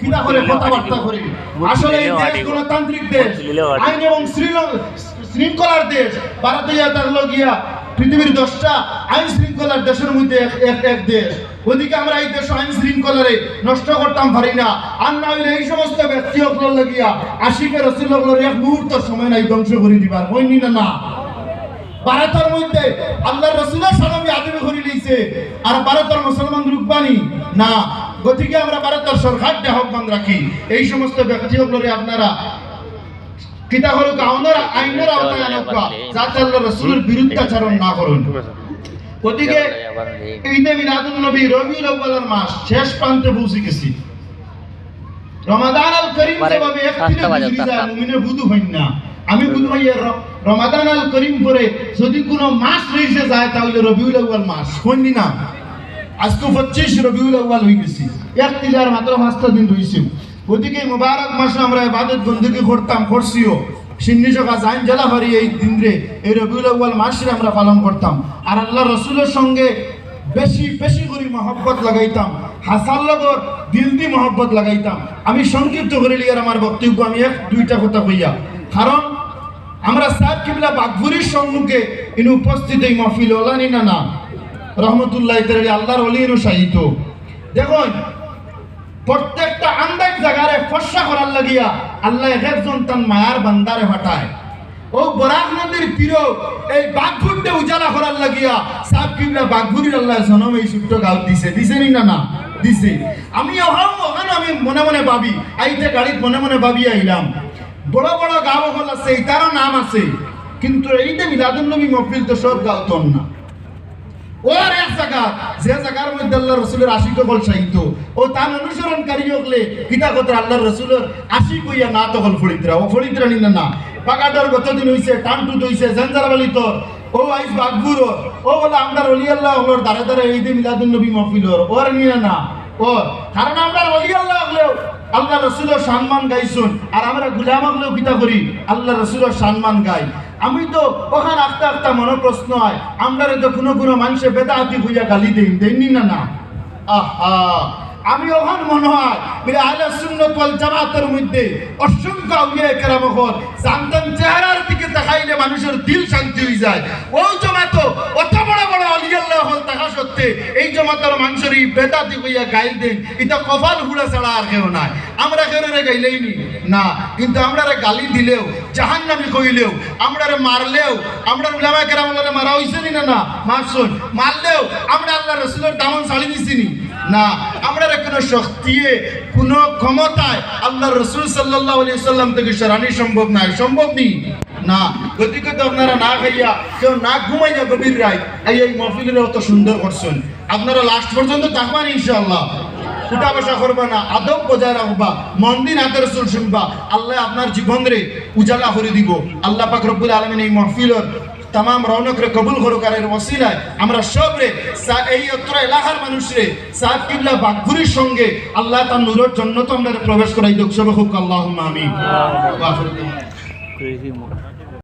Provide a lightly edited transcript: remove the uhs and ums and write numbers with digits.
কিনা করে কথাবার্তা করি। আসলে এই দেশ গণতান্ত্রিক দেশ, আইন এবং শৃঙ্খলার দেশ। ভারতীয় গিয়া পৃথিবীর 10টা আইন শৃঙ্খলার দেশের মধ্যে এক দেশ। ওদিকে আমরা এই দেশ আইন শৃঙ্খলারে নষ্ট করতাম পারি না। আর না হইলে এই সমস্ত ব্যক্তি সকল লাগিয়া আশিকে রসুল এক মুহূর্ত সময় নাই ধ্বংস করে দিবার হয়নি না। না, ভারতের মধ্যে আল্লাহ রসুলের সালামি আদমি করে লইছে, আর ভারতের মুসলমান রুকবানি না। গতিকে আমরা ভারতের সরকারকে আহ্বান রাখি, এই সমস্ত ব্যক্তি সকলরে আপনারা কিতা করুক আইনের আওতায় আনবা, যাতে আল্লাহ রসুলের বিরুদ্ধাচরণ না করুন। ওদিকে ঈদে মিলাদুন নবী রবিউল আউয়ালের মাস শেষ প্রান্তে পৌঁছে গেছি। রমাদান আল করিম যেভাবে একদিনে গুজরি যায়, মুমিনের বুধু হইন না। আমি বুধু ভাইয়া রমাদান আল করিম পরে যদি কোনো মাস রইছে যায় তাহলে রবিউল আউয়াল মাস হইনি না। আজ তো 25 রবিউল আউয়াল হয়ে গেছি, এক তিলার মাত্র 5টা দিন রইছে। ওদিকে মুবারক মাসে আমরা ইবাদত বندگی করছিও। সিন্নি জগা জাইন জেলা ভরি এই দিনরে এই রবিউল আউয়াল মাসে আমরা পালন করতাম। আর আল্লাহ রসুলের সঙ্গে বেশি বেশি করে মহব্বত লাগাইতাম, হাসান লগর দিল দি মহব্বত লাগাইতাম। আমি সংক্ষিপ্ত করে লিয়ার আমার বক্তব্য আমি 1-2টা কথা কইয়া, কারণ আমরা সাহেব কিবলা বাগফুরির সম্মুখে ইনি উপস্থিত এই মাহফিল ওলানি না রহমতুল্লাহ তাআলা আল্লাহর ওলির শাহিদ। দেখুন প্রত্যেকটা আন্দাজ জায়গারে ফর্সা করার লাগিয়া আল্লাহ একজন তার মায়ার বান্দারে পাঠায়। ও বরাক নদীর তীরে এই বাগফুরতে উজালা করার লাগিয়া সাহেব কিবলা বাগফুরির আল্লাহ জনম এই ছোট্ট গাঁও দিছে নি না দিছে। আমি ওখানে আমি মনে মনে ভাবি, আইতে গাড়িত মনে মনে ভাবি আইলাম, বড় বড় গাঁও হল আছে, তারও নাম আছে, কিন্তু এইটা মিলাদুন নবী মাহফিল তো সব গাঁও তো না। ওর এক জায়গা যে জায়গার মধ্যে আল্লাহ রসুলের আশিক হল সাহিত্য ও তার অনুসরণকারী হলে কিতা কথা আল্লাহ রসুলের আশিক হইয়া না তখন ফরিদরা ও ফরিদরা নিনা না। পাকাডর গতদিন হইছে, টানটুত হইছে, জেনজারাবালি তোর ও আইস বাগপুর ও বলে আমরা অলি আল্লাহ হলোর দাঁড়ে দাঁড়ে এই যে মিলাদুন নবী মাহফিলর ওর নিনা না ওর, কারণ আমরা অলি আল্লাহ হলেও আল্লাহ রসুলের সম্মান গাইছুন, আর আমরা গুলাম হলেও কিতা করি আল্লাহ রসুলের সম্মান গাই। আমি তো ওখানে আস্তে মনে প্রশ্ন হয়, আমরা তো কোনো মানুষে বেদাতি হইয়া গালি দেননি না। আহা, আমি ওখানে মনে হয় বলে আহলে সুন্নাত ওয়াল জামাতের মধ্যে অসংখ্য আউলিয়া কেরাম হল জানতাম চেহারার দিকে তাকাইলে মানুষের দিল শান্তি হয়ে যায়। ওই জমাত অত বড় বড় আউলিয়া আল্লাহ হল তাহা সত্ত্বে এই জমাতের মানুষের এই বেদাতি হইয়া গাইল দেন, এটা কপাল হুড়া ছাড়া আর কেউ নাই। আমরা কেউ গাইলেই নি না, কিন্তু আমরা গালি দিলেও জাহান্নামী কইলেও আমরা মারলেও আমরা উলামা কেরামরে মারা হইছে নি না মারছুন, মারলেও আমরা আল্লাহ রসুলের দামন ছাড়ি দিছি নি না। আমরা কোনো শক্তিয়ে কোনো ক্ষমতায় আল্লাহ রসুল সাল্লাল্লাহু আলাইহি সাল্লাম থেকে সরানি সম্ভব নয়, সম্ভব নেই না। গতিকে তো আপনারা না খাইয়া কেউ না ঘুমাইয়া গভীর রাত এই মাহফিলের অত সুন্দর করছেন। আপনারা লাস্ট পর্যন্ত থাকবেন ইনশাআল্লাহ, উঠা বসা করবা না, আদব বজায় রাখবা, মন দিন হাতের রসুল শুনবা, আল্লাহ আপনার জীবন রে উজালা করে দিব। আল্লাহ পাক রব্বুল আলামিন এই মাহফিলের तमाम रौनक रे कबूल करो करे वसीला আমরা সব রে এই অত্র এলাকার মানুষ রে সাহেব কিবলা বাগফুরির সঙ্গে আল্লাহ তার নূরের জন্য তো আমরা প্রবেশ করাই দোক সব হোক আল্লাহুম্মা আমিন।